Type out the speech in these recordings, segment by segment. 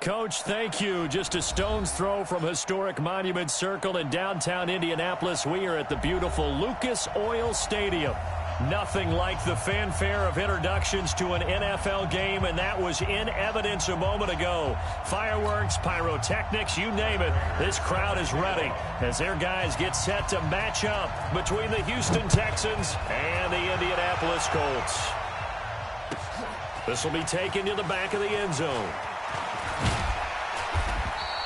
Coach, thank you. Just a stone's throw from historic Monument Circle in downtown Indianapolis. We are at the beautiful Lucas Oil Stadium. Nothing like the fanfare of introductions to an NFL game, and that was in evidence a moment ago. Fireworks, pyrotechnics, you name it. This crowd is ready as their guys get set to match up between the Houston Texans and the Indianapolis Colts. This will be taken to the back of the end zone.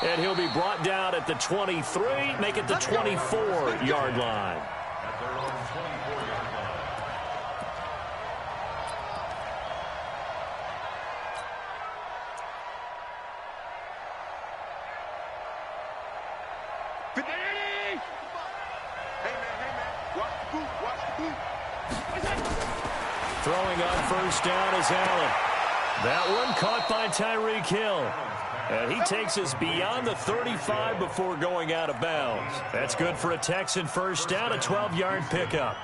And he'll be brought down at the 23, make it the 24-yard line. At their own 24-yard line. Throwing on first down is Allen. That one caught by Tyreek Hill. And he takes us beyond the 35 before going out of bounds. That's good for a Texan first down, a 12-yard pickup.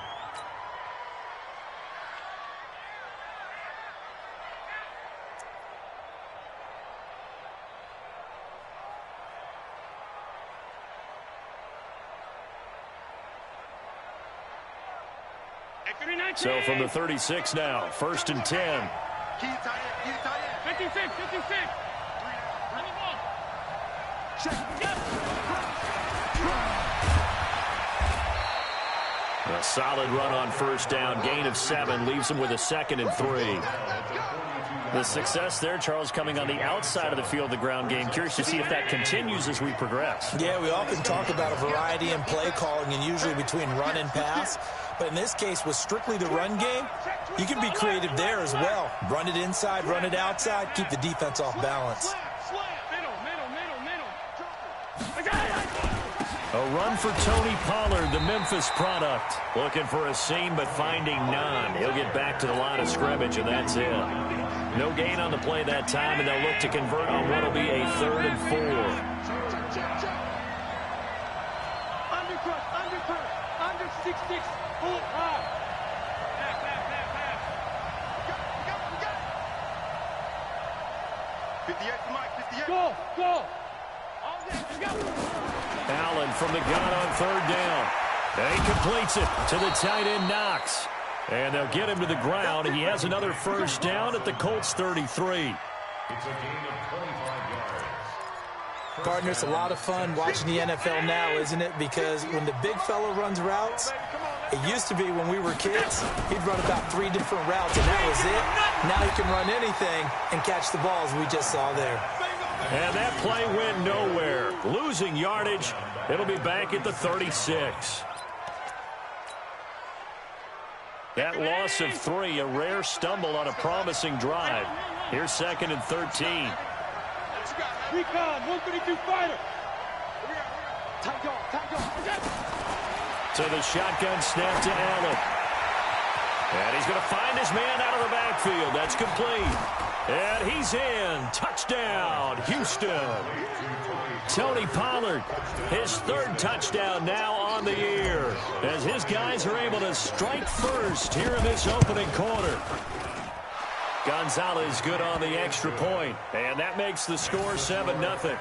So from the 36 now, 1st and 10. 56. A solid run on first down, gain of 7, leaves him with a 2nd and 3. The success there, Charles, coming on the outside of the field, the ground game. Curious to see if that continues as we progress. Yeah, we often talk about a variety in play calling and usually between run and pass. But in this case, with strictly the run game, you can be creative there as well. Run it inside, run it outside, keep the defense off balance. A run for Tony Pollard, the Memphis product. Looking for a seam, but finding none. He'll get back to the line of scrimmage, and that's it. No gain on the play that time, and they'll look to convert on what will be a 3rd and 4. Under 6-6, pull it high. Pass. 58 to Mike, 58. Go. Allen from the gun on 3rd down. And he completes it to the tight end, Knox. And they'll get him to the ground. He has another first down at the Colts 33. It's a gain of 25 yards. Partner, it's a lot of fun watching the NFL now, isn't it? Because when the big fella runs routes, it used to be when we were kids, he'd run about 3 different routes, and that was it. Now he can run anything and catch the balls we just saw there. And that play went nowhere. Losing yardage. It'll be back at the 36. That loss of 3, a rare stumble on a promising drive. Here's 2nd and 13. Recon, 132 fighter. To the shotgun snap to Allen. And he's going to find his man out of the backfield. That's complete. And he's in. Touchdown, Houston. Tony Pollard, his 3rd touchdown now on the year, as his guys are able to strike first here in this opening quarter. Gonzalez good on the extra point, and that makes the score 7-0.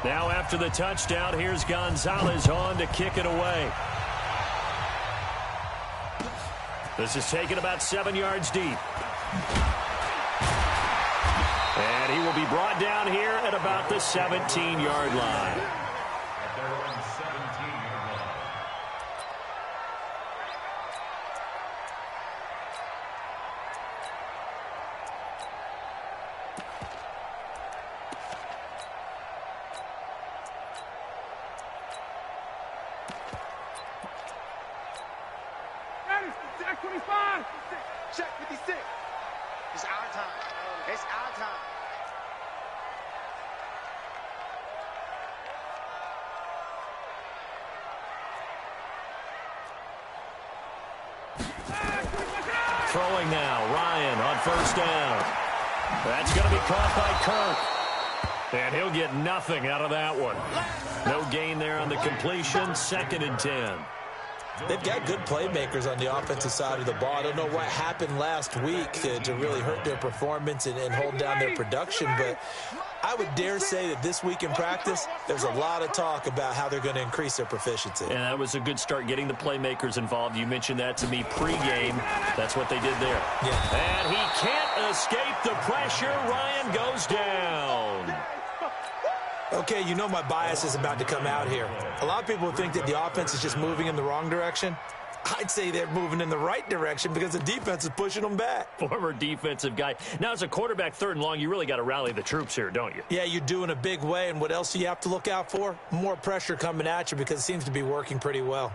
Now after the touchdown, here's Gonzalez on to kick it away. This is taken about 7 yards deep. And he will be brought down here at about the 17-yard line. At their own 17-yard line. Check 25. Check 56. It's our time. It's our time. Throwing now, Ryan on first down. That's going to be caught by Kirk. And he'll get nothing out of that one. No gain there on the completion, 2nd and 10. They've got good playmakers on the offensive side of the ball. I don't know what happened last week to really hurt their performance and hold down their production, but I would dare say that this week in practice, there's a lot of talk about how they're going to increase their proficiency. And that was a good start, getting the playmakers involved. You mentioned that to me pregame. That's what they did there. Yeah. And he can't escape the pressure. Ryan goes down. Okay, you know my bias is about to come out here. A lot of people think that the offense is just moving in the wrong direction. I'd say they're moving in the right direction because the defense is pushing them back. Former defensive guy. Now, as a quarterback, 3rd and long, you really got to rally the troops here, don't you? Yeah, you do in a big way, and what else do you have to look out for? More pressure coming at you because it seems to be working pretty well.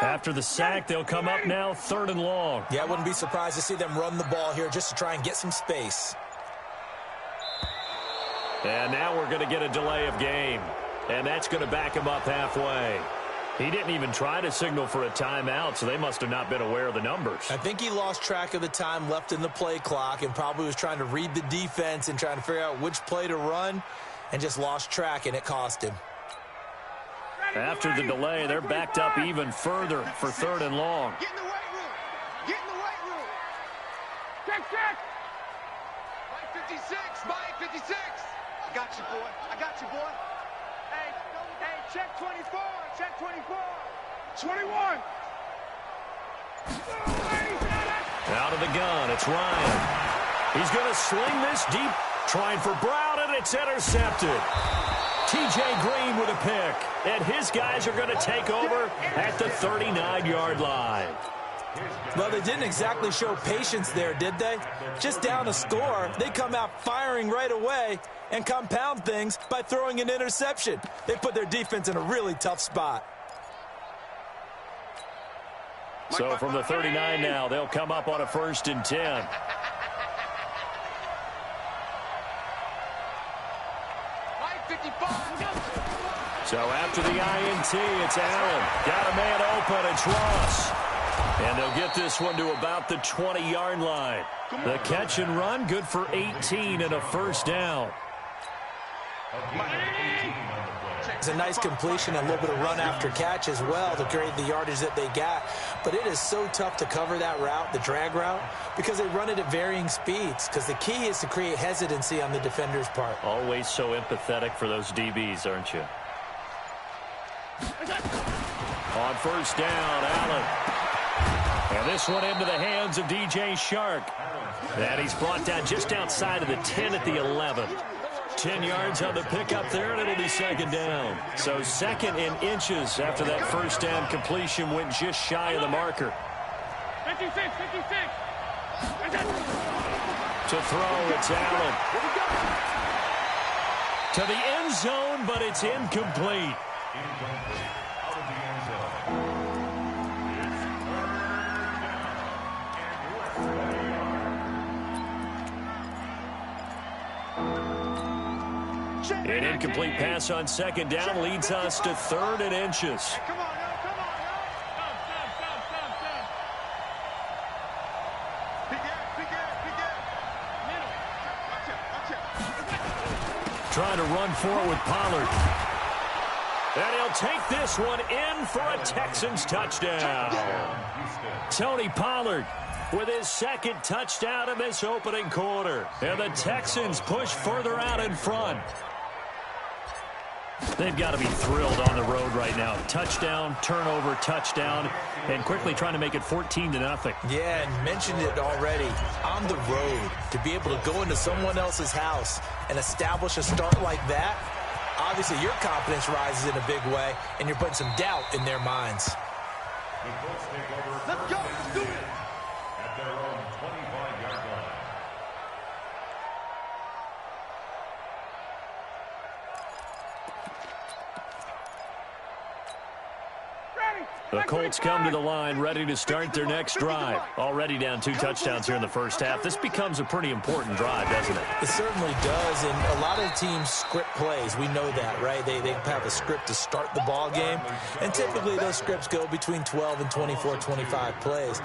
After the sack, they'll come up now 3rd and long. Yeah, I wouldn't be surprised to see them run the ball here just to try and get some space. And now we're going to get a delay of game. And that's going to back him up halfway. He didn't even try to signal for a timeout, so they must have not been aware of the numbers. I think he lost track of the time left in the play clock and probably was trying to read the defense and trying to figure out which play to run and just lost track, and it cost him. After the delay, they're backed up even further for 3rd and long. Get in the weight room. Get in the weight room. Check. Mike 56. Mike 56. I got you, boy. I got you, boy. Hey, check 24. Check 24. 21. Out of the gun, it's Ryan. He's going to sling this deep, trying for Brown, and it's intercepted. T.J. Green with a pick, and his guys are going to take over at the 39-yard line. Well, they didn't exactly show patience there, did they? Just down a score, they come out firing right away and compound things by throwing an interception. They put their defense in a really tough spot. So from the 39 now, they'll come up on a 1st and 10. So after the INT, it's Allen. Got a man open, it's Ross. And they'll get this one to about the 20-yard line. The catch and run, good for 18 and a 1st down. It's a nice completion, a little bit of run after catch as well to create the yardage that they got. But it is so tough to cover that route, the drag route, because they run it at varying speeds. Because the key is to create hesitancy on the defender's part. Always so empathetic for those DBs, aren't you? On 1st down, Allen. And this one into the hands of DJ Shark. And he's brought down just outside of the 10 at the 11. 10 yards on the pickup there, and it'll be 2nd down. So 2nd in inches after that 1st down completion went just shy of the marker. 56. To throw, it's Allen. To the end zone, but it's incomplete. Out of the end zone. An incomplete pass on 2nd down leads us to 3rd and inches. Come on, now. Come on, now. Stop. Big air. Middle. Watch out. Trying to run forward with Pollard. And he'll take this one in for a Texans touchdown. Tony Pollard with his 2nd touchdown in this opening quarter. And the Texans push further out in front. They've got to be thrilled on the road right now. Touchdown, turnover, touchdown, and quickly trying to make it 14-0. Yeah, and mentioned it already. On the road, to be able to go into someone else's house and establish a start like that, obviously your confidence rises in a big way, and you're putting some doubt in their minds. The Colts take over. Let's go. Let's do it. At their own 25-yard line. Ready. The Colts come to the line ready to start their next drive. Already down 2 touchdowns here in the first half. This becomes a pretty important drive, doesn't it? It certainly does, and a lot of teams script plays. We know that, right? They have a script to start the ball game, and typically those scripts go between 12 and 24, 25 plays.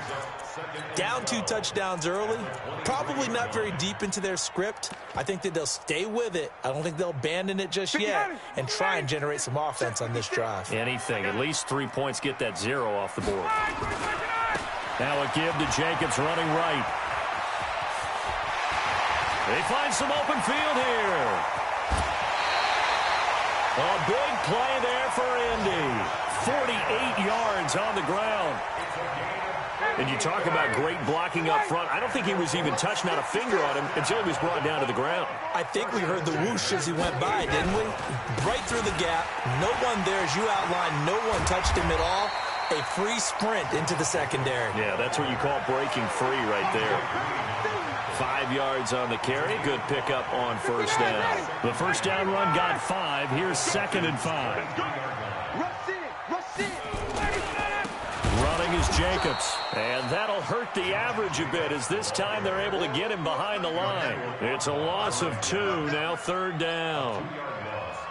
Down 2 touchdowns early, probably not very deep into their script. I think that they'll stay with it. I don't think they'll abandon it just yet and try and generate some offense on this drive. Anything. At least 3 points, get that 0 off the board. Now a give to Jacobs running right. They find some open field here. A big play there for Indy. 48 yards on the ground. And you talk about great blocking up front. I don't think he was even touched, not a finger on him, until he was brought down to the ground. I think we heard the whoosh as he went by, didn't we? Right through the gap. No one there, as you outlined. No one touched him at all. A free sprint into the secondary. Yeah, that's what you call breaking free right there. 5 yards on the carry. Good pickup on first down. The first down run got 5. Here's 2nd and 5. Running is Jacobs, and that'll hurt the average a bit as this time they're able to get him behind the line. It's a loss of 2, now 3rd down.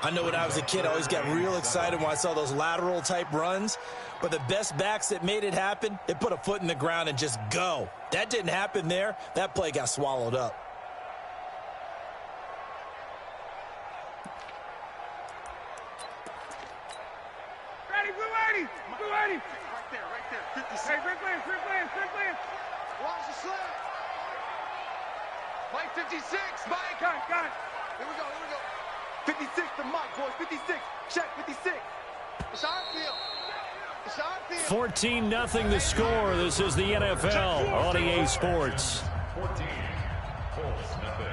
I know when I was a kid, I always got real excited when I saw those lateral type runs, but the best backs that made it happen, they put a foot in the ground and just go. That didn't happen there. That play got swallowed up. Ready, blue 80, blue 80. Right there, 56. Hey, Rick Lance. Watch the slip. Mike 56. Mike. Got it. Here we go. 56 to Mike, boys. 56. Check 56. It's our field. 14-0 the score. This is the NFL on EA Sports. 14. Colts, nothing.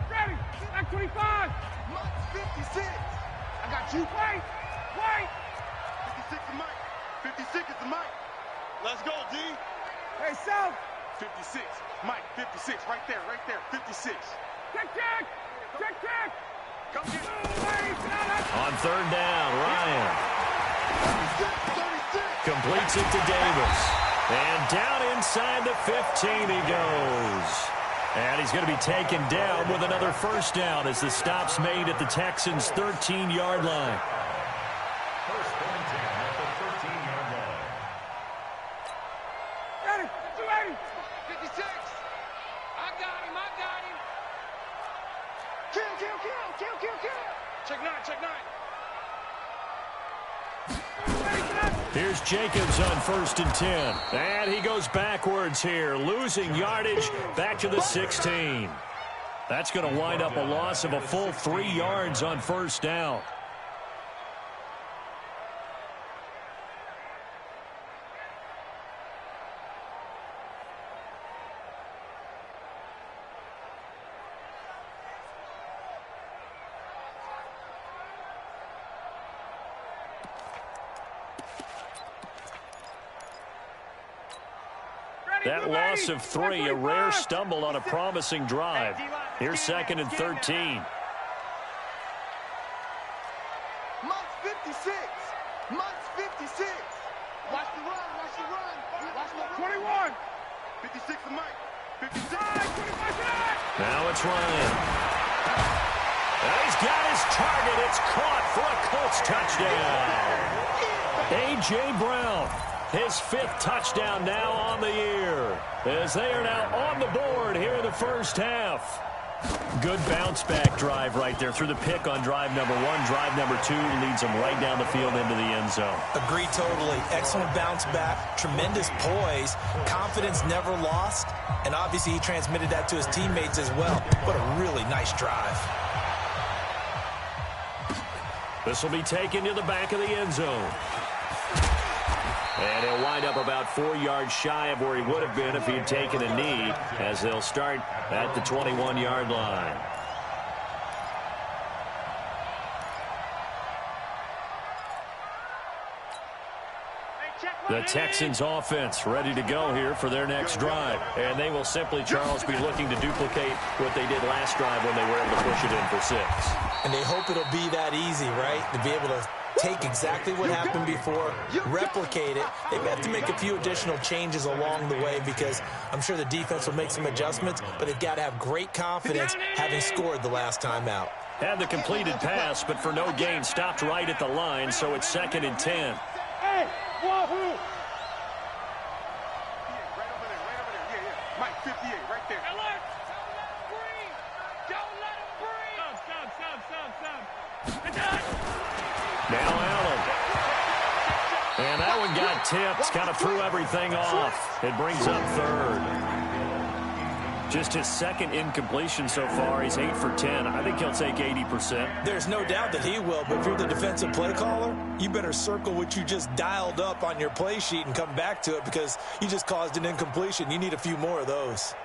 Ready. Like 25. Mike's 56. I got you. Wait. 56 to Mike. 56 is to Mike. Let's go, D. Hey, South. 56. Mike, 56. Right there. 56. Check. Come get it. On 3rd down, Ryan 36. completes it to Davis. And down inside the 15 he goes. And he's going to be taken down with another first down as the stop's made at the Texans' 13-yard line. First and 10 at the 13-yard line. Ready. 280. 56. I got him. Kill. Check 9. Here's Jacobs on 1st and 10. And he goes backwards here, losing yardage back to the 16. That's going to wind up a loss of a full 3 yards on first down. That loss of 3, a rare stumble on a promising drive. Here's 2nd and 13. Mike's 56. Watch the run. 21. 56 to Mike. 56. Now it's Ryan. And he's got his target. It's caught for a Colts touchdown. A.J. Brown, his 5th touchdown now on the year, as they are now on the board here in the first half. Good bounce-back drive right there through the pick on drive number 1. Drive number 2 leads them right down the field into the end zone. Agree totally. Excellent bounce back, tremendous poise, confidence never lost, and obviously he transmitted that to his teammates as well. What a really nice drive. This will be taken to the back of the end zone. And he'll wind up about 4 yards shy of where he would have been if he'd taken a knee, as they'll start at the 21-yard line. The Texans offense ready to go here for their next drive. And they will simply, Charles, be looking to duplicate what they did last drive when they were able to push it in for 6. And they hope it'll be that easy, right? To be able to take exactly what happened before, replicate it. They may have to make a few additional changes along the way because I'm sure the defense will make some adjustments, but they've got to have great confidence having scored the last time out. Had the completed pass, but for no gain, stopped right at the line, so it's 2nd and 10. Hey, wahoo! Right over there. Yeah. Mike, 58, right there. Alert! Don't let him breathe! Stop. Now Allen. And that one got tipped, kind of threw everything off. It brings up 3rd. Just his 2nd incompletion so far. He's 8 for 10. I think he'll take 80%. There's no doubt that he will, but if you're the defensive play caller, you better circle what you just dialed up on your play sheet and come back to it because you just caused an incompletion. You need a few more of those.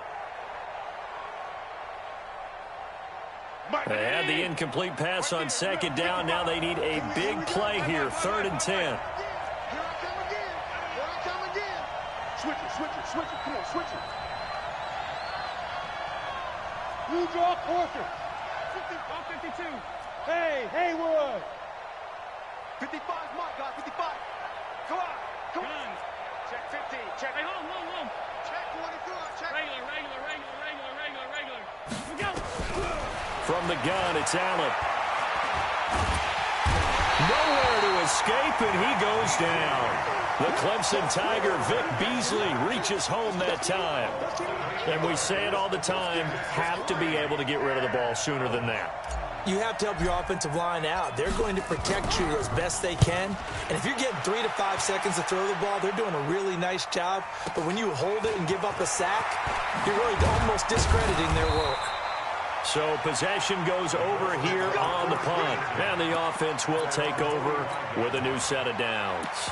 They had the incomplete pass on 2nd down. Now they need a big play here. 3rd and 10. Here I come again. Switch it. Come on, switch it. You draw closer. 52. Hey, Haywood. 55 is my guy, 55. Come on. Check 15. Check. Hey, hold on. Check 22. Check. Regular. We go. From the gun, it's Allen. Nowhere to escape, and he goes down. The Clemson Tiger, Vic Beasley, reaches home that time. And we say it all the time, have to be able to get rid of the ball sooner than that. You have to help your offensive line out. They're going to protect you as best they can. And if you're getting 3 to 5 seconds to throw the ball, they're doing a really nice job. But when you hold it and give up a sack, you're really almost discrediting their work. So possession goes over here on the punt. And the offense will take over with a new set of downs.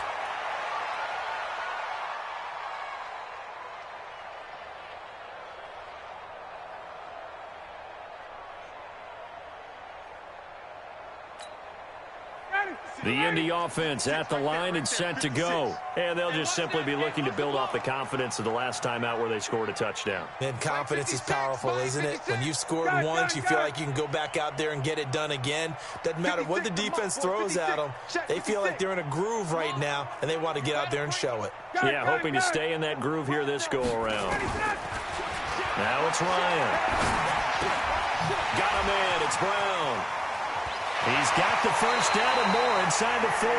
The Indy offense at the line and set to go. And they'll just simply be looking to build off the confidence of the last time out where they scored a touchdown. And confidence is powerful, isn't it? When you've scored once, you feel like you can go back out there and get it done again. Doesn't matter what the defense throws at them. They feel like they're in a groove right now, and they want to get out there and show it. Yeah, hoping to stay in that groove here this go-around. Now it's Ryan. Got a man. It's Brown. He's got the first down and more inside the 40.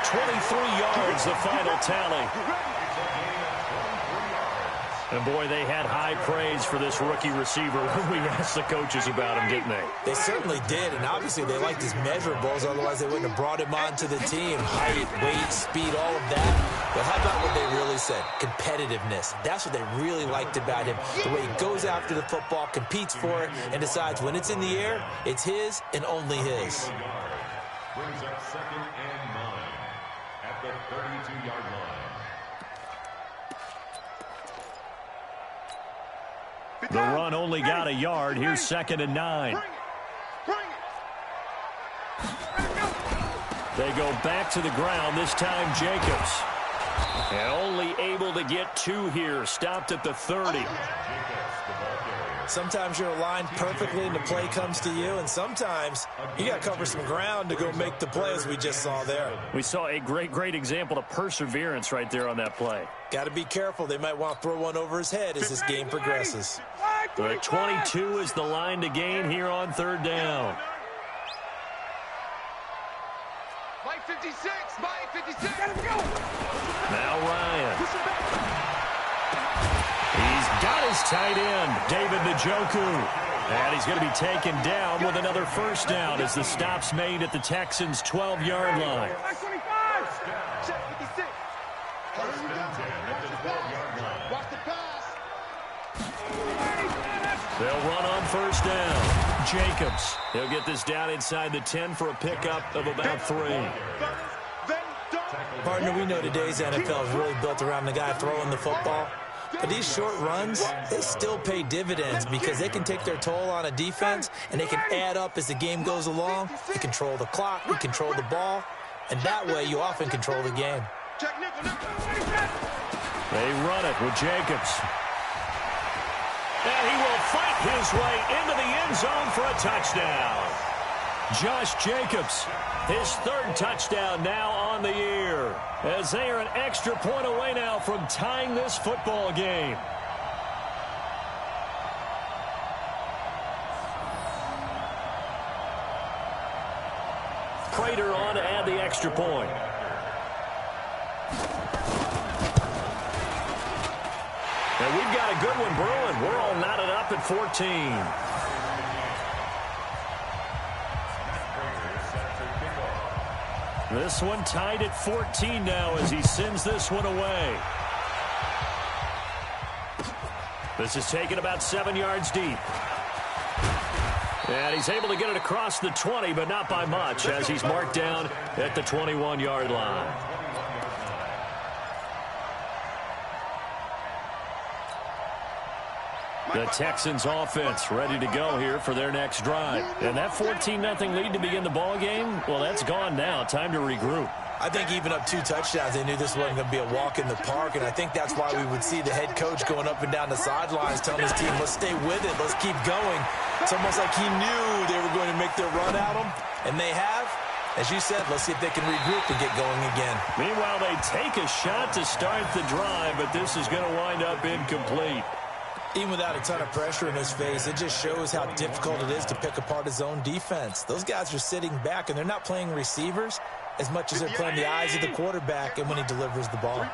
23 yards, the final tally. And, boy, they had high praise for this rookie receiver when we asked the coaches about him, didn't they? They certainly did, and obviously they liked his measurables. Otherwise, they wouldn't have brought him onto the team. Height, weight, speed, all of that. But how about what they really said? Competitiveness. That's what they really liked about him. The way he goes after the football, competes for it, and decides when it's in the air, it's his and only his. Brings up 2nd and 9 at the 32-yard line. The run only got a yard. Here's 2nd and 9. Bring it. They go back to the ground, this time Jacobs. And only able to get 2 here. Stopped at the 30. Sometimes you're aligned perfectly and the play comes to you, and sometimes you got to cover some ground to go make the play, as we just saw there. We saw a great example of perseverance right there on that play. Got to be careful. They might want to throw one over his head as this game progresses. The 22 is the line to gain here on 3rd down. Mike 56. Mike 56. Now Ryan. He's got his tight end, David Njoku. And he's going to be taken down with another first down as the stop's made at the Texans' 12-yard line. Check 56. Watch the pass. They'll run on first down. Jacobs. He'll get this down inside the 10 for a pickup of about 3. Partner, we know today's NFL is really built around the guy throwing the football. But these short runs, they still pay dividends because they can take their toll on a defense and they can add up as the game goes along. You control the clock, you control the ball, and that way you often control the game. They run it with Jacobs. And he will fight his way into the end zone for a touchdown. Josh Jacobs, his third touchdown now on the year, as they are an extra point away now from tying this football game. Prater on to add the extra point. And we've got a good one brewing. We're all knotted up at 14. This one tied at 14 now as he sends this one away. This is taken about 7 yards deep. And he's able to get it across the 20, but not by much, as he's marked down at the 21-yard line. The Texans offense ready to go here for their next drive. And that 14-0 lead to begin the ball game, well, that's gone now. Time to regroup. I think even up 2 touchdowns, they knew this wasn't going to be a walk in the park, and I think that's why we would see the head coach going up and down the sidelines telling his team, let's stay with it, let's keep going. It's almost like he knew they were going to make their run at him, and they have. As you said, let's see if they can regroup and get going again. Meanwhile, they take a shot to start the drive, but this is going to wind up incomplete. Even without a ton of pressure in his face, it just shows how difficult it is to pick apart his own defense. Those guys are sitting back, and they're not playing receivers as much as they're playing the eyes of the quarterback and when he delivers the ball.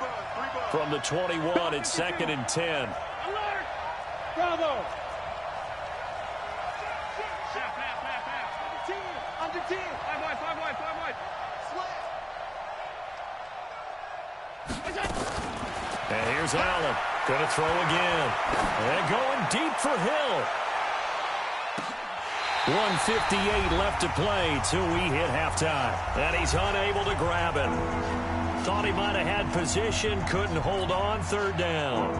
From the 21, it's 2nd and 10. Bravo! Under 10. 5 wide. And here's Allen. Going to throw again. And going deep for Hill. 1:58 left to play till we hit halftime. And he's unable to grab it. Thought he might have had position, couldn't hold on, 3rd down.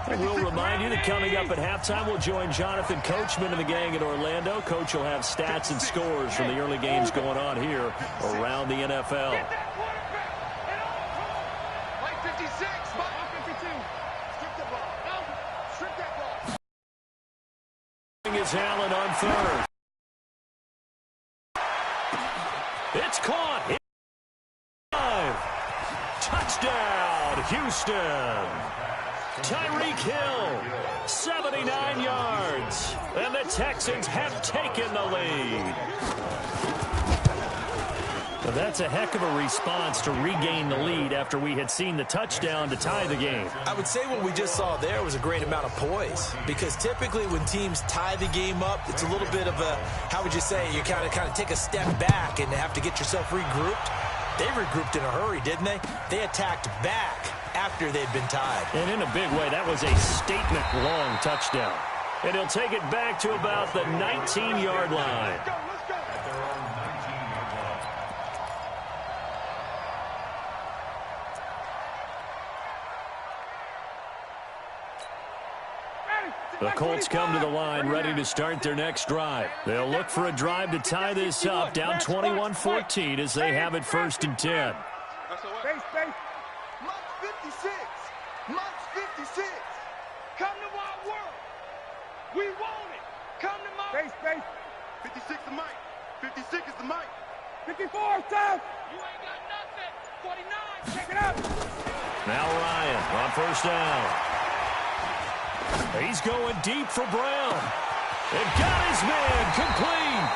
And we'll remind you that coming up at halftime, we'll join Jonathan Coachman and the gang in Orlando. Coach will have stats and scores from the early games going on here around the NFL. Like 56, Mike 52. Strip the ball. No, strip that ball. Is Allen on 3rd. It's caught. Touchdown, Houston. Tyreek Hill, 79 yards, and the Texans have taken the lead. But that's a heck of a response to regain the lead after we had seen the touchdown to tie the game. I would say what we just saw there was a great amount of poise, because typically when teams tie the game up, it's a little bit of a, how would you say, you kind of take a step back and have to get yourself regrouped. They regrouped in a hurry, didn't they? They attacked back after they'd been tied. And in a big way, that was a statement-long touchdown. And he'll take it back to about the 19-yard line. The Colts come to the line ready to start their next drive. They'll look for a drive to tie this up, down 21-14 as they have it 1st and 10. Months 56. Come to my world. We want it. Come to my... Space. 56 is Mike. 56 is the Mike. 54, Seth. You ain't got nothing. 49. Check it out. Now Ryan on 1st down. He's going deep for Brown. And got his man complete.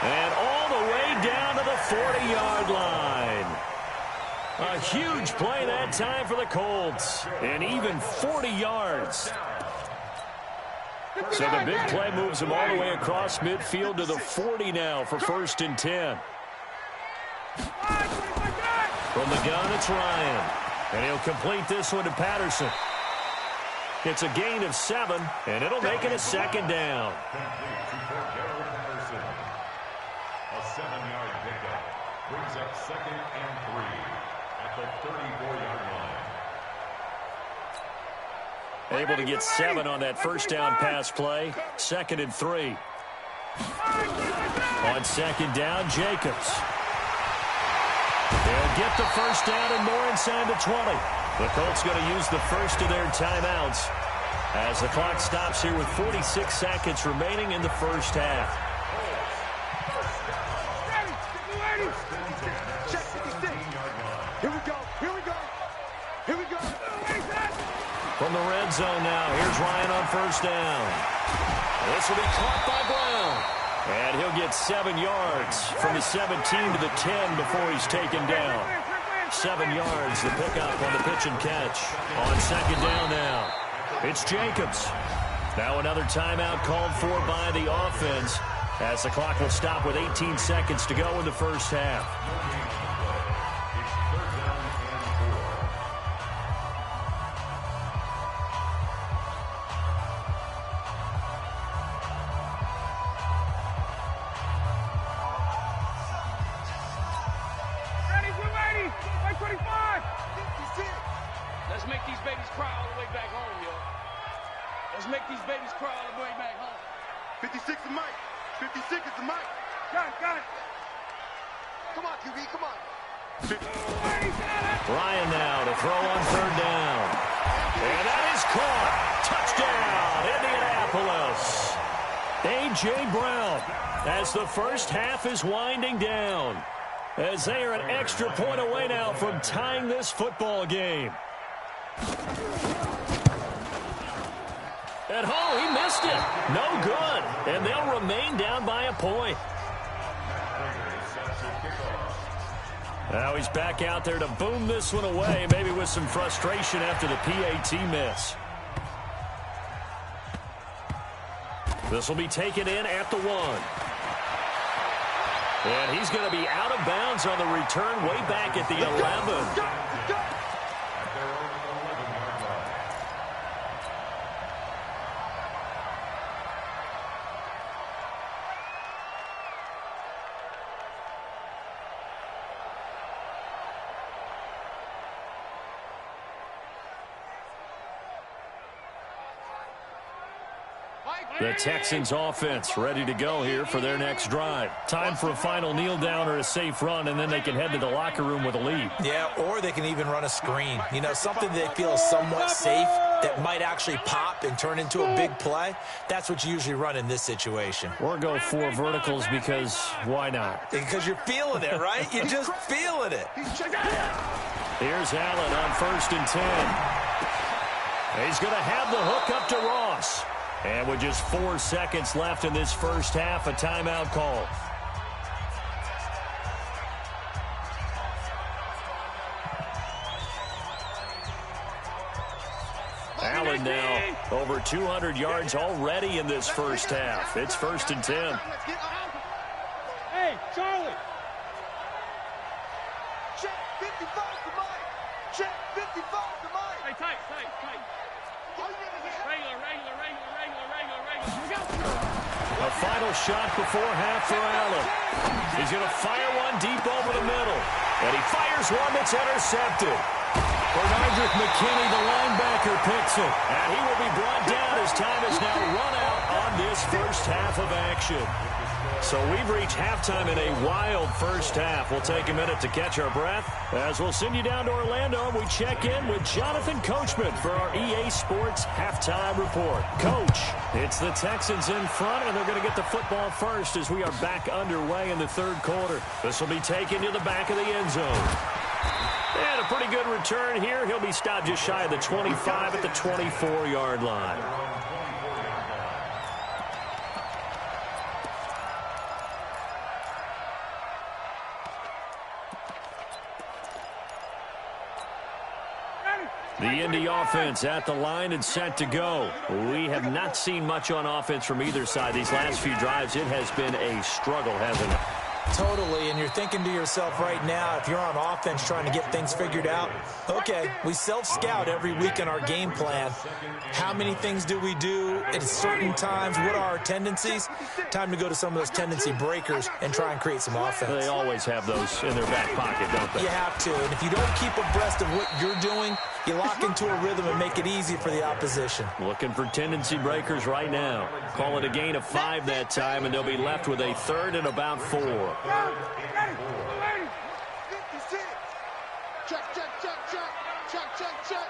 And all the way down to the 40-yard line. A huge play that time for the Colts. And even 40 yards. So the big play moves him all the way across midfield to the 40 now for 1st and 10. From the gun, it's Ryan. And he'll complete this one to Patterson. It's a gain of 7, and it'll make it a 2nd down. A 7-yard pickup brings up 2nd and 3 at the 34-yard line. Able to get 7 on that first down pass play. 2nd and 3. On 2nd down, Jacobs. They'll get the first down and more inside the 20. The Colts going to use the first of their timeouts as the clock stops here with 46 seconds remaining in the first half. Check 56. Here we go. Here we go. Here we go. From the red zone now, here's Ryan on first down. This will be caught by Brown. And he'll get 7 yards from the 17 to the 10 before he's taken down. 7 yards, the pickup on the pitch and catch. On 2nd down now, it's Jacobs. Now another timeout called for by the offense as the clock will stop with 18 seconds to go in the first half. Let's make these babies cry all the way back home, yo. Let's make these babies cry all the way back home. 56 is Mike. 56 is the Mike. Got it. Come on, QB, come on. Ryan now to throw on 3rd down. And that is caught. Touchdown, Indianapolis. A.J. Brown as the first half is winding down, as they are an extra point away now from tying this football game. At home, he missed it. No good. And they'll remain down by a point. Now he's back out there to boom this one away, maybe with some frustration after the PAT miss. This will be taken in at the 1. And he's going to be out of bounds on the return way back at the 11. The Texans offense ready to go here for their next drive. Time for a final kneel down or a safe run, and then they can head to the locker room with a lead. Yeah, or they can even run a screen. You know, something they feel is somewhat safe that might actually pop and turn into a big play. That's what you usually run in this situation. Or go 4 verticals because why not? Because you're feeling it, right? You're just feeling it. Here's Allen on 1st and 10. He's going to have the hook up to Ross. And with just 4 seconds left in this first half, a timeout call. Allen now over 200 yards already in this first half. It's 1st and 10. Hey, Charlie. Check 55 to Mike. Check 55 to Mike. Hey, tight. A final shot before half for Allen. He's going to fire one deep over the middle. And he fires one that's intercepted. Bernardrick McKinney, the linebacker, picks it. And he will be brought down as time is now run out on this first half of action. So we've reached halftime in a wild first half. We'll take a minute to catch our breath as we'll send you down to Orlando and we check in with Jonathan Coachman for our EA Sports Halftime Report. Coach, it's the Texans in front, and they're going to get the football first as we are back underway in the 3rd quarter. This will be taken to the back of the end zone. And a pretty good return here. He'll be stopped just shy of the 25 at the 24-yard line. The Indy offense at the line and set to go. We have not seen much on offense from either side. These last few drives, it has been a struggle, hasn't it? Totally, and you're thinking to yourself right now, if you're on offense trying to get things figured out, okay, we self-scout every week in our game plan. How many things do we do at certain times? What are our tendencies? Time to go to some of those tendency breakers and try and create some offense. They always have those in their back pocket, don't they? You have to, and if you don't keep abreast of what you're doing, You lock into a rhythm and make it easy for the opposition. Looking for tendency breakers right now. Call it a gain of 5 that time, and they'll be left with a 3rd and about 4. Check, check, check, check. Check, check, check.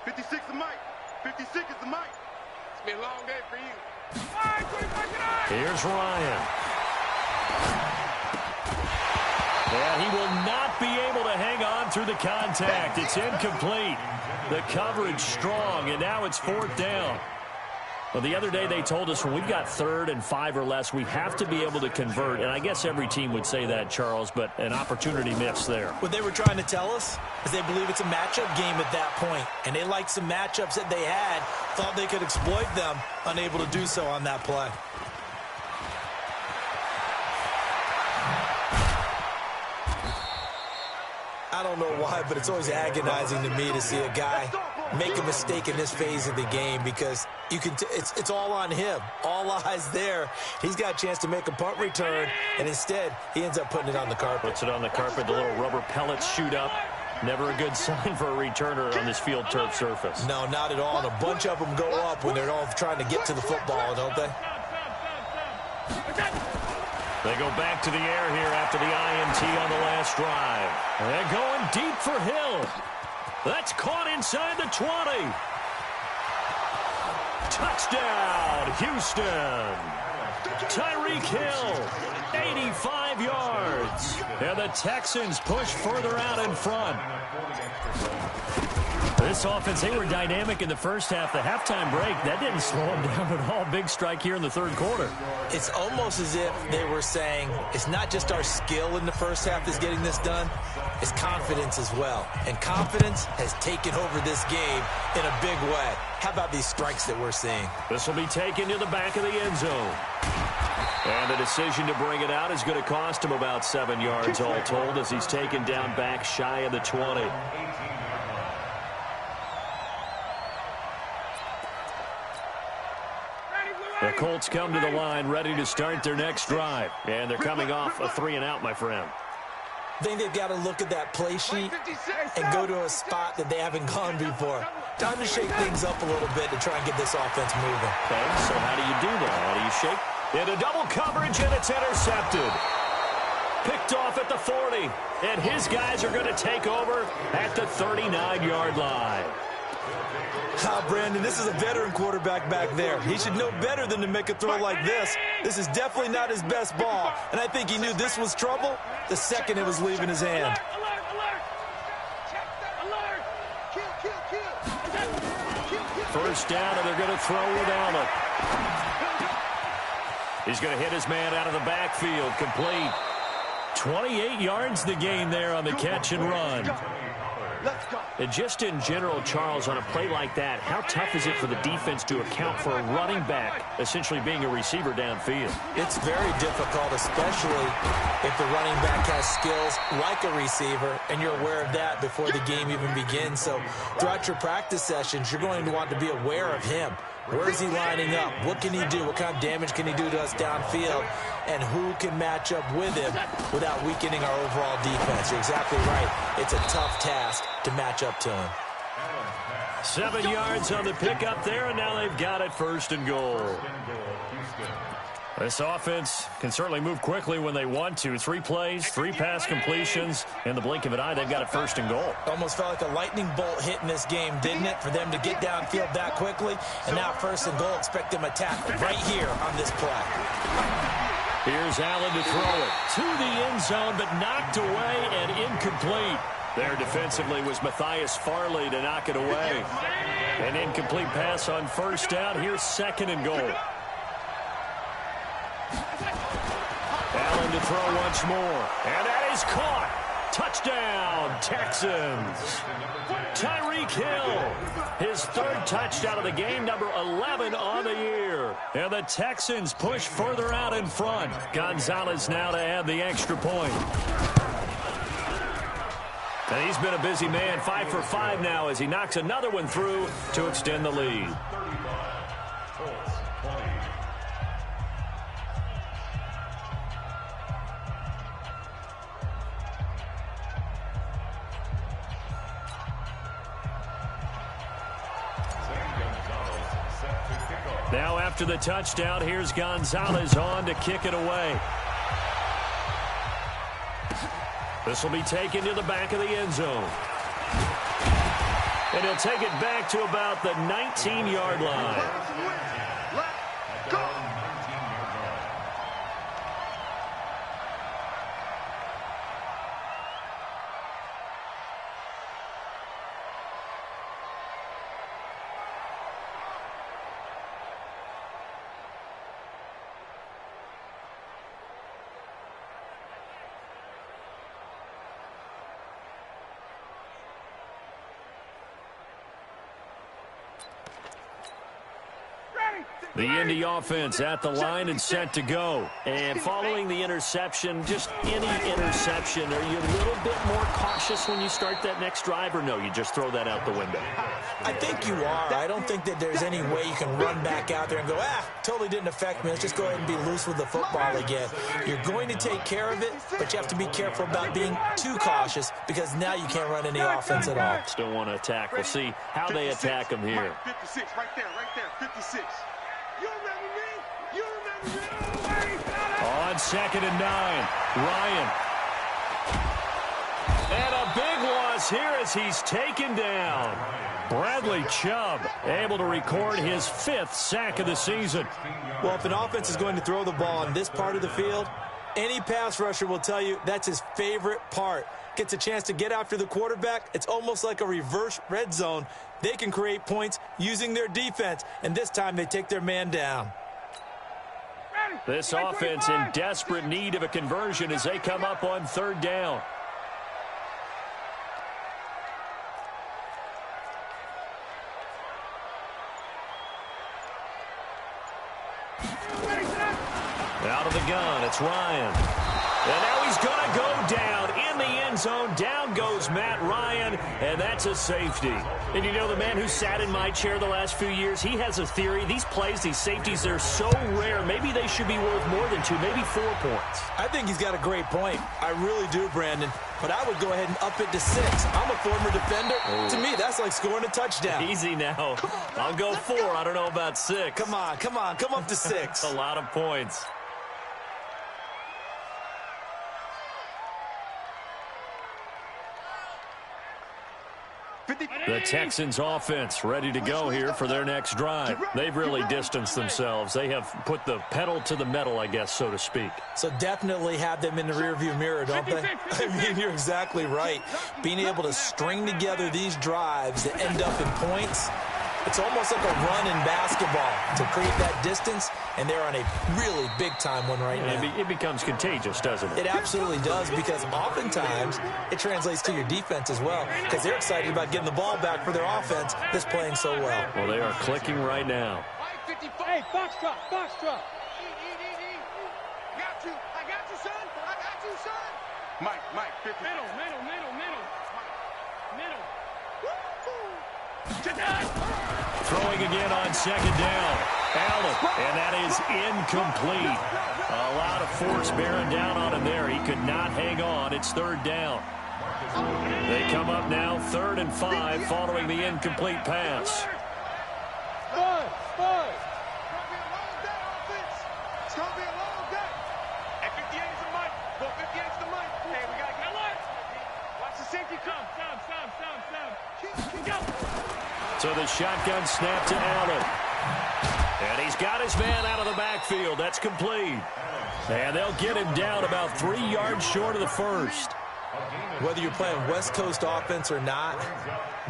'56 the mic. 56 is the mic. It's been a long day for you. Here's Ryan. And he will not be able to hang on through the contact. It's incomplete. The coverage strong, and now it's 4th down. Well, the other day they told us when we've got 3rd and 5 or less, we have to be able to convert. And I guess every team would say that, Charles, but an opportunity missed there. What they were trying to tell us is they believe it's a matchup game at that point. And they liked some matchups that they had, thought they could exploit them, unable to do so on that play. I don't know why, but it's always agonizing to me to see a guy make a mistake in this phase of the game because you can it's all on him. All eyes there. He's got a chance to make a punt return, and instead he ends up putting it on the carpet. Puts it on the carpet. The little rubber pellets shoot up. Never a good sign for a returner on this field turf surface. No, not at all. And a bunch of them go up when they're all trying to get to the football, don't they? They go back to the air here after the INT on the last drive. They're going deep for Hill. That's caught inside the 20. Touchdown, Houston. Tyreek Hill, 85 yards. And the Texans push further out in front. This offense, they were dynamic in the first half. The halftime break, that didn't slow them down at all. Big strike here in the 3rd quarter. It's almost as if they were saying, it's not just our skill in the first half that's getting this done, it's confidence as well. And confidence has taken over this game in a big way. How about these strikes that we're seeing? This will be taken to the back of the end zone. And the decision to bring it out is going to cost him about 7 yards all told as he's taken down back shy of the 20. The Colts come to the line ready to start their next drive. And they're coming off a 3-and-out, my friend. I think they've got to look at that play sheet and go to a spot that they haven't gone before. Time to shake things up a little bit to try and get this offense moving. Okay, so how do you do that? How do you shake? Into double coverage, and it's intercepted. Picked off at the 40. And his guys are going to take over at the 39-yard line. Brandon, this is a veteran quarterback back there. He should know better than to make a throw like this. This is definitely not his best ball, and I think he knew this was trouble the second it was leaving his hand. First down, and they're going to throw without it. He's going to hit his man out of the backfield, complete. 28 yards the gain there on the catch and run. And just in general, Charles, on a play like that, how tough is it for the defense to account for a running back essentially being a receiver downfield? It's very difficult, especially if the running back has skills like a receiver, and you're aware of that before the game even begins. So throughout your practice sessions, you're going to want to be aware of him. Where is he lining up? What can he do? What kind of damage can he do to us downfield? And who can match up with him without weakening our overall defense? You're exactly right. It's a tough task to match up to him. 7 yards on the pickup there, and now they've got it 1st and goal. This offense can certainly move quickly when they want to. 3 plays, 3 pass completions. In the blink of an eye, they've got it 1st and goal. Almost felt like a lightning bolt hit in this game, didn't it? For them to get downfield that quickly. And now 1st and goal, expect them to tackle right here on this play. Here's Allen to throw it to the end zone, but knocked away and incomplete. There defensively was Matthias Farley to knock it away. An incomplete pass on 1st down. Here's 2nd and goal. Allen to throw once more. And that is caught. Touchdown, Texans. Tyreek Hill, his 3rd touchdown of the game, number 11 on the year. And the Texans push further out in front. Gonzalez now to add the extra point. And he's been a busy man, 5 for 5 now as he knocks another one through to extend the lead. Now after the touchdown, here's Gonzalez on to kick it away. This will be taken to the back of the end zone. And he'll take it back to about the 19-yard line. Let's go. The Indy offense at the line and set to go. And following the interception, just any interception, are you a little bit more cautious when you start that next drive, or no, you just throw that out the window? I think you are. I don't think that there's any way you can run back out there and go, totally didn't affect me. Let's just go ahead and be loose with the football again. You're going to take care of it, but you have to be careful about being too cautious because now you can't run any offense at all. Still want to attack. We'll see how they attack them here. 56, right there, 56. You remember me? You remember me? On 2nd and 9, Ryan. And a big loss here as he's taken down. Bradley Chubb able to record his 5th sack of the season. Well, if an offense is going to throw the ball on this part of the field, any pass rusher will tell you that's his favorite part. Gets a chance to get after the quarterback. It's almost like a reverse red zone. They can create points using their defense, and this time they take their man down. This offense in desperate need of a conversion as they come up on 3rd down. Out of the gun, it's Ryan. And now he's going to go down in the end zone. Down goes Matt Ryan, and that's a safety. And you know, the man who sat in my chair the last few years, he has a theory. These plays, these safeties, they're so rare. Maybe they should be worth more than 2, maybe 4 points. I think he's got a great point. I really do, Brandon. But I would go ahead and up it to 6. I'm a former defender. Oh. To me, that's like scoring a touchdown. Easy now. I'll go 4. I don't know about 6. Come on. Come up to 6. A lot of points. The Texans offense ready to go here for their next drive. They've really distanced themselves. They have put the pedal to the metal, I guess, so to speak. So definitely have them in the rearview mirror, don't they? I mean, you're exactly right. Being able to string together these drives that end up in points, it's almost like a run in basketball to create that distance, and they're on a really big-time one right now. It becomes contagious, doesn't it? It absolutely does, because oftentimes it translates to your defense as well, because they're excited about getting the ball back for their offense that's playing so well. Well, they are clicking right now. Hey, box drop. I got you, son. Mike, 50. Middle. Throwing again on 2nd down. Allen, and that is incomplete. A lot of force bearing down on him there. He could not hang on. It's 3rd down. They come up now 3rd and 5 following the incomplete pass. Spud. It's going to be a long day. At 58 is the mic. Go 58 is the mic. Hey, we got to get alert. Watch the safety come. Keep going. So the shotgun snap to Allen. And he's got his man out of the backfield. That's complete. And they'll get him down about 3 yards short of the first. Whether you're playing West Coast offense or not,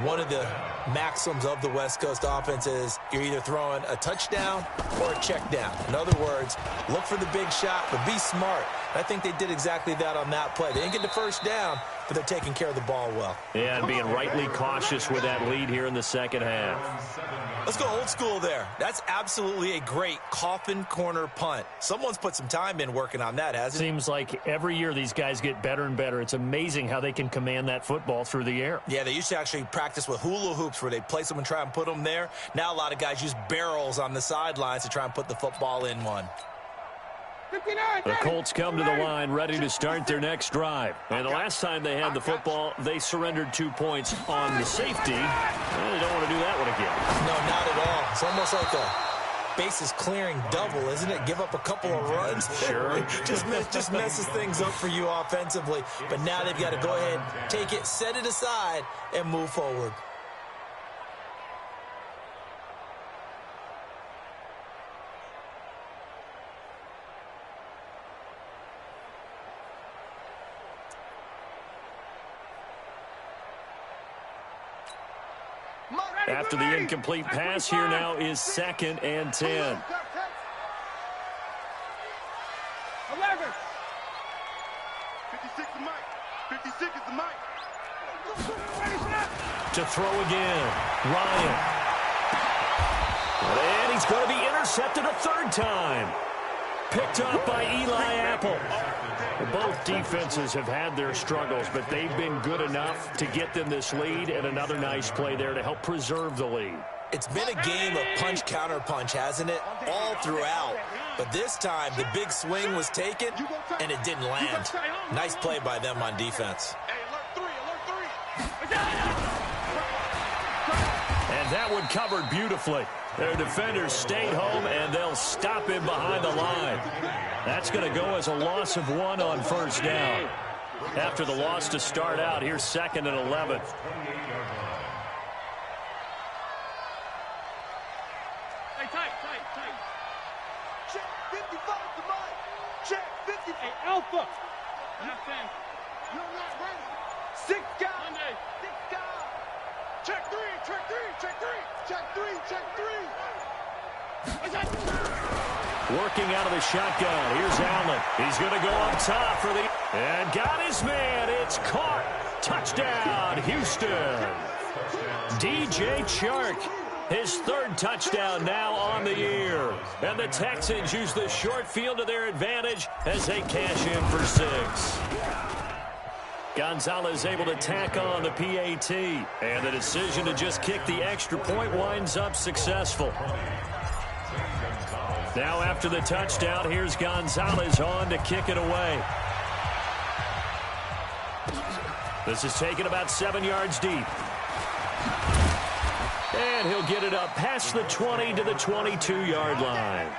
one of the maxims of the West Coast offense is you're either throwing a touchdown or a check down. In other words, look for the big shot, but be smart. I think they did exactly that on that play. They didn't get the first down, but they're taking care of the ball well. Yeah, and being rightly cautious with that lead here in the second half. Let's go old school there. That's absolutely a great coffin corner punt. Someone's put some time in working on that, hasn't it? Seems like every year these guys get better and better. It's amazing how they can command that football through the air. Yeah, they used to actually practice with hula hoops where they'd place them and try and put them there. Now a lot of guys use barrels on the sidelines to try and put the football in one. The Colts come to the line ready to start their next drive. And the last time they had the football, they surrendered 2 points on the safety. Well, they don't want to do that one again. No, not at all. It's almost like bases clearing double, isn't it? Give up a couple of runs. Sure. just messes things up for you offensively. But now they've got to go ahead, take it, set it aside, and move forward. After the incomplete pass, here now is 2nd and 10. 11. To throw again, Ryan. And he's going to be intercepted a 3rd time. Picked up by Eli Apple. Both defenses have had their struggles, but they've been good enough to get them this lead, and another nice play there to help preserve the lead. It's been a game of punch-counter-punch, hasn't it? All throughout. But this time, the big swing was taken, and it didn't land. Nice play by them on defense. And that one covered beautifully. Their defenders stayed home, and they'll stop him behind the line. That's going to go as a loss of 1 on 1st down. After the loss to start out, here's 2nd and 11. Hey, tight. Check 55 to Mike. Check 50. Hey, Alpha. Not 10. You're not ready. 6 guys. Monday. 6 guys. Check 3. Check 3. Check 3. Check 3. Check 3. Working out of the shotgun. Here's Allen. He's going to go up top for the... And got his man. It's caught. Touchdown, Houston. DJ Chark. His 3rd touchdown now on the year. And the Texans use the short field to their advantage as they cash in for 6. Gonzalez able to tack on the PAT. And the decision to just kick the extra point winds up successful. Now after the touchdown, here's Gonzalez on to kick it away. This is taken about 7 yards deep. And he'll get it up past the 20 to the 22-yard line.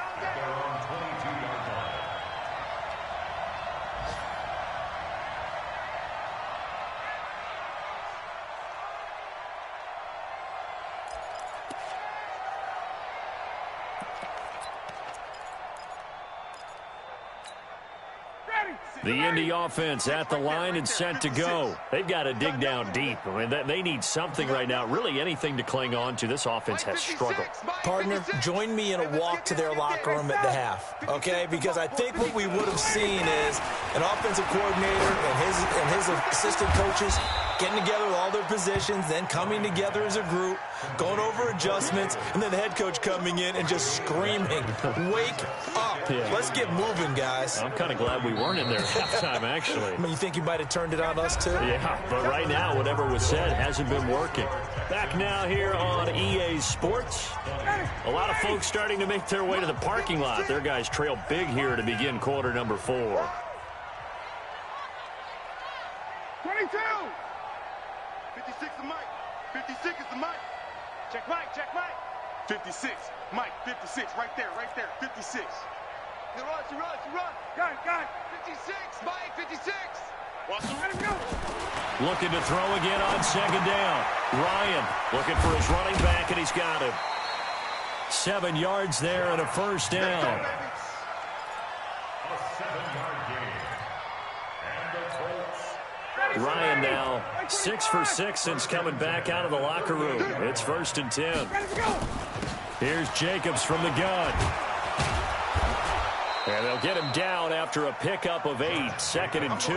The Indy offense at the line and set to go. They've got to dig down deep. I mean, they need something right now, really anything to cling on to. This offense has struggled. Partner, join me in a walk to their locker room at the half, okay? Because I think what we would have seen is an offensive coordinator and his assistant coaches getting together with all their positions, then coming together as a group, going over adjustments, and then the head coach coming in and just screaming, wake up. Yeah. Let's get moving, guys. I'm kind of glad we weren't in there at halftime, actually. I mean, you think you might have turned it on us, too? Yeah, but right now, whatever was said hasn't been working. Back now here on EA Sports. A lot of folks starting to make their way to the parking lot. Their guys trail big here to begin quarter number 4. 22. 56 is Mike. 56 is the Mike. Check Mike. 56. Mike, 56. Right there. 56. He runs. Got it. 56. Mike, 56. Watch him. Let him go. Looking to throw again on 2nd down. Ryan looking for his running back, and he's got him. 7 yards there and a 1st down. Ryan now 6 for 6 since coming back out of the locker room. It's 1st and 10. Here's Jacobs from the gun. And they'll get him down after a pickup of 8. 2nd and 2.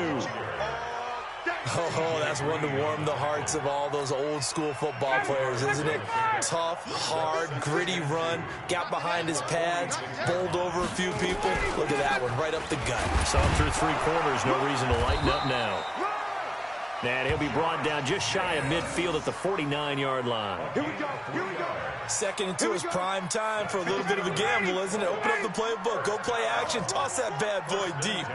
Oh, that's one to warm the hearts of all those old school football players, isn't it? Tough, hard, gritty run, got behind his pads, bowled over a few people. Look at that one, right up the gut. So through 3 quarters, no reason to lighten up now. And he'll be brought down just shy of midfield at the 49-yard line. Here we go. 2nd and 2 is prime time for a little bit of a gamble, isn't it? Open up the playbook, go play action, toss that bad boy deep.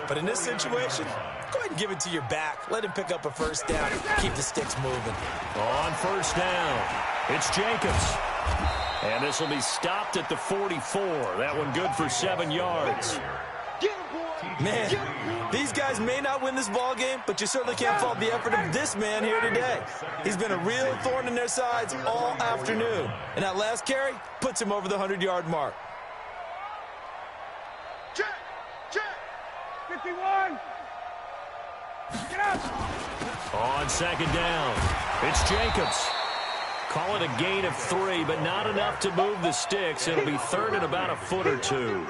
But in this situation, go ahead and give it to your back. Let him pick up a 1st down. Keep the sticks moving. On 1st down, it's Jacobs. And this will be stopped at the 44. That one good for 7 yards. Man, these guys may not win this ball game, but you certainly can't fault the effort of this man here today. He's been a real thorn in their sides all afternoon. And that last carry puts him over the 100-yard mark. Check! Check! 51! Get out! On second down, it's Jacobs. Call it a gain of 3, but not enough to move the sticks. It'll be third and about a foot or two.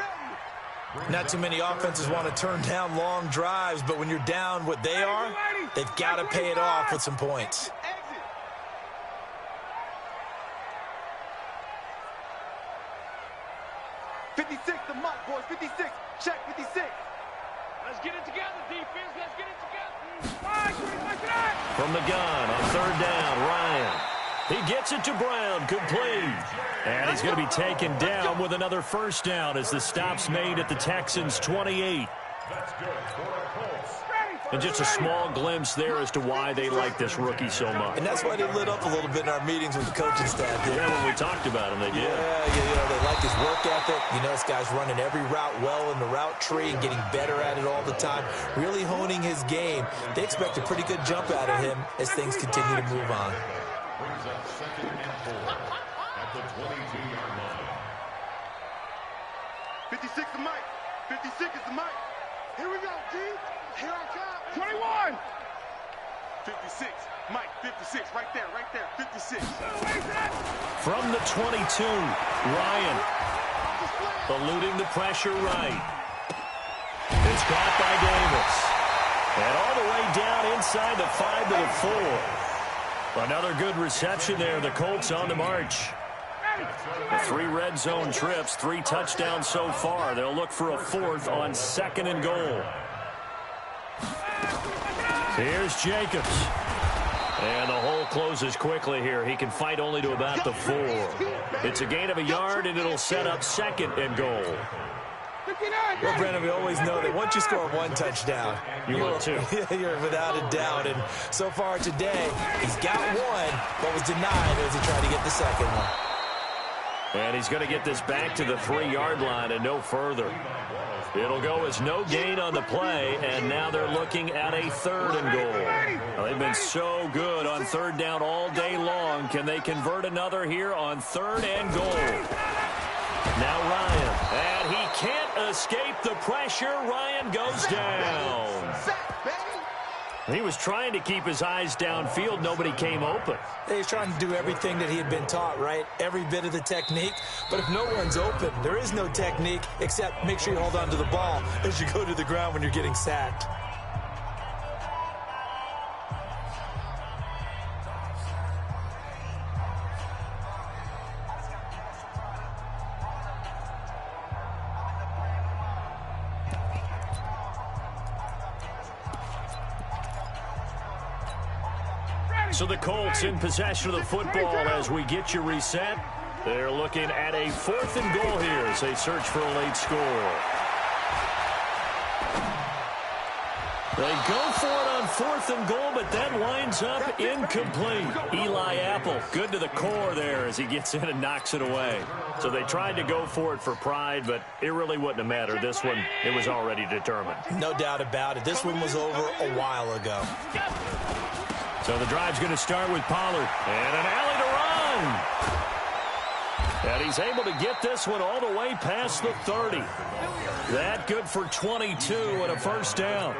Not too many offenses want to turn down long drives, but when you're down what they are, they've got to pay it off with some points. 56, the mark, boys. 56. Check, 56. Let's get it together, defense. Let's get it together. From the gun on third down, Ryan. He gets it to Brown, complete. And he's going to be taken down with another first down as the stop's made at the Texans' 28. And just a small glimpse there as to why they like this rookie so much. And that's why they lit up a little bit in our meetings with the coaching staff. Yeah, when we talked about him, they did. Yeah, they like his work ethic. You know, this guy's running every route well in the route tree and getting better at it all the time, really honing his game. They expect a pretty good jump out of him as things continue to move on. Brings up second and 4 at the 22-yard line. 56 the mic. 56 is the mic. Here we go, G. Here I come. 21. 56. Mike, 56. Right there, right there. 56. From the 22, Ryan eluding the pressure right. It's caught by Davis. And all the way down inside the 5 to the 4. Another good reception there. The Colts on the march. The 3 red zone trips, 3 touchdowns so far. They'll look for a 4th on second and goal. Here's Jacobs. And the hole closes quickly here. He can fight only to about the 4. It's a gain of a yard, and it'll set up second and goal. Well, Brandon, we always know that once you score 1 touchdown, you're 2. You're without a doubt. And so far today, he's got 1, but was denied as he tried to get the second one. And he's going to get this back to the 3-yard line and no further. It'll go as no gain on the play, and now they're looking at a 3rd and goal. Well, they've been so good on 3rd down all day long. Can they convert another here on 3rd and goal? Now Ryan, and he can't escape the pressure. Ryan goes down. He was trying to keep his eyes downfield. Nobody came open. He's trying to do everything that he had been taught, right? Every bit of the technique. But if no one's open, there is no technique except make sure you hold on to the ball as you go to the ground when you're getting sacked. So the Colts in possession of the football as we get you reset. They're looking at a 4th and goal here as they search for a late score. They go for it on 4th and goal, but that winds up incomplete. Eli Apple, good to the core there as he gets in and knocks it away. So they tried to go for it for pride, but it really wouldn't have mattered. This one, it was already determined. No doubt about it. This one was over a while ago. So the drive's going to start with Pollard. And an alley to run. And he's able to get this one all the way past the 30. That good for 22 and a first down.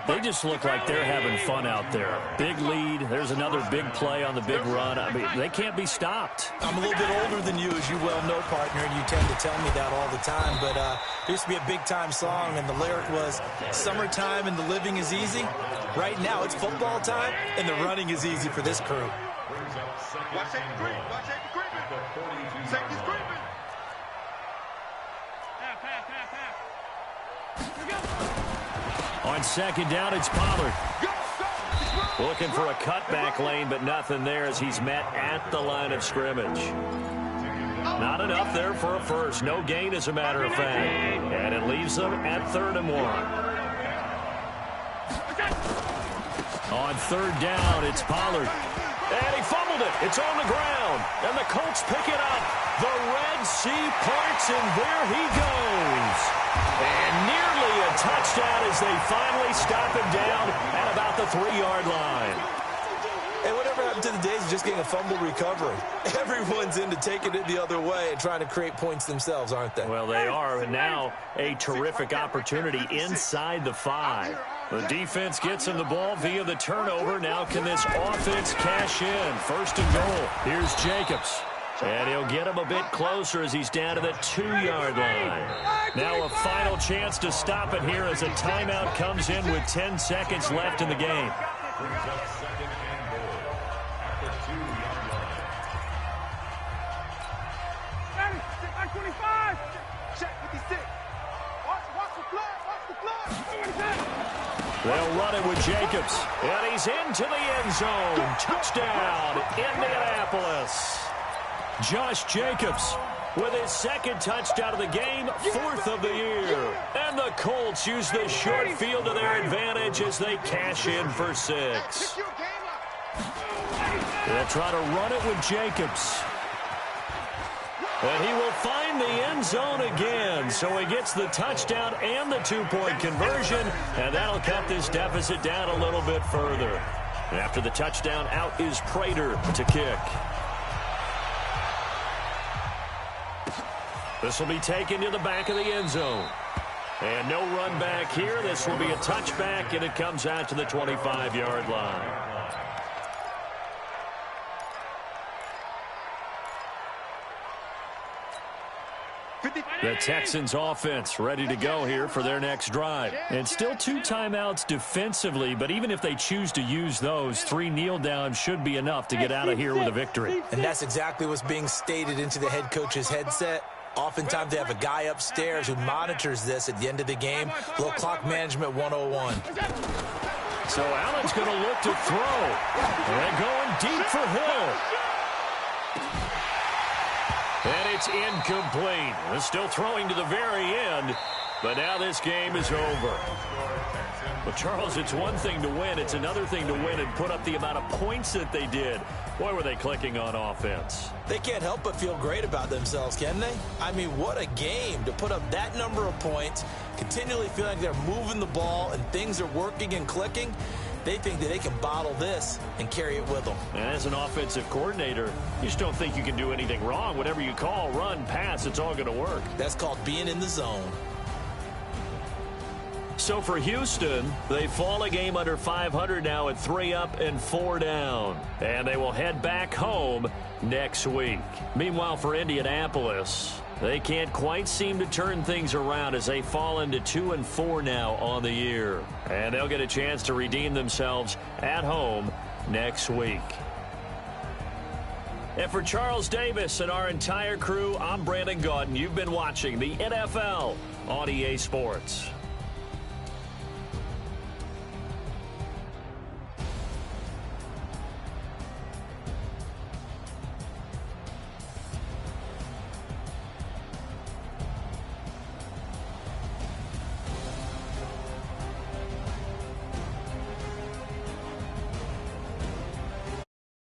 They just look like they're having fun out there. Big lead. There's another big play on the big run. I mean, they can't be stopped. I'm a little bit older than you, as you well know, partner, and you tend to tell me that all the time. But there used to be a big-time song, and the lyric was, "Summertime and the living is easy." Right now, it's football time, and the running is easy for this crew. Watch safety creep. Watch safety creeping. Safety's creeping. On second down, it's Pollard. Looking for a cutback lane, but nothing there as he's met at the line of scrimmage. Not enough there for a first. No gain, as a matter of fact. And it leaves them at 3rd and 1. On 3rd down, it's Pollard. And he fumbled it. It's on the ground. And the Colts pick it up. The Red Sea parts, and there he goes. And nearly a touchdown as they finally stop him down at about the 3-yard line. And whatever happened to the days of just getting a fumble recovery? Everyone's into taking it the other way and trying to create points themselves, aren't they? Well, they are. And now a terrific opportunity inside the 5. The defense gets him the ball via the turnover. Now can this offense cash in? 1st and goal. Here's Jacobs. And he'll get him a bit closer as he's down to the 2-yard line. Now a final chance to stop it here as a timeout comes in with 10 seconds left in the game. They'll run it with Jacobs. And he's into the end zone. Touchdown, Indianapolis. Josh Jacobs with his 2nd touchdown of the game, 4th of the year. And the Colts use the short field to their advantage as they cash in for 6. They'll try to run it with Jacobs. And he will find the end zone again. So he gets the touchdown and the 2-point conversion. And that'll cut this deficit down a little bit further. After the touchdown, out is Prater to kick. This will be taken to the back of the end zone. And no run back here. This will be a touchback, and it comes out to the 25-yard line. The Texans offense ready to go here for their next drive. And still 2 timeouts defensively, but even if they choose to use those, 3 kneel downs should be enough to get out of here with a victory. And that's exactly what's being stated into the head coach's headset. Oftentimes they have a guy upstairs who monitors this at the end of the game. Little clock management 101. So Allen's going to look to throw. And going deep for Hill. And it's incomplete. They're still throwing to the very end. But now this game is over. But, Charles, it's one thing to win. It's another thing to win and put up the amount of points that they did. Boy, were they clicking on offense. They can't help but feel great about themselves, can they? I mean, what a game to put up that number of points, continually feeling like they're moving the ball and things are working and clicking. They think that they can bottle this and carry it with them. And as an offensive coordinator, you just don't think you can do anything wrong. Whatever you call, run, pass, it's all going to work. That's called being in the zone. So for Houston, they fall a game under 500 now at 3 up and 4 down. And they will head back home next week. Meanwhile, for Indianapolis, they can't quite seem to turn things around as they fall into 2 and 4 now on the year. And they'll get a chance to redeem themselves at home next week. And for Charles Davis and our entire crew, I'm Brandon Gaudin. You've been watching the NFL on EA Sports.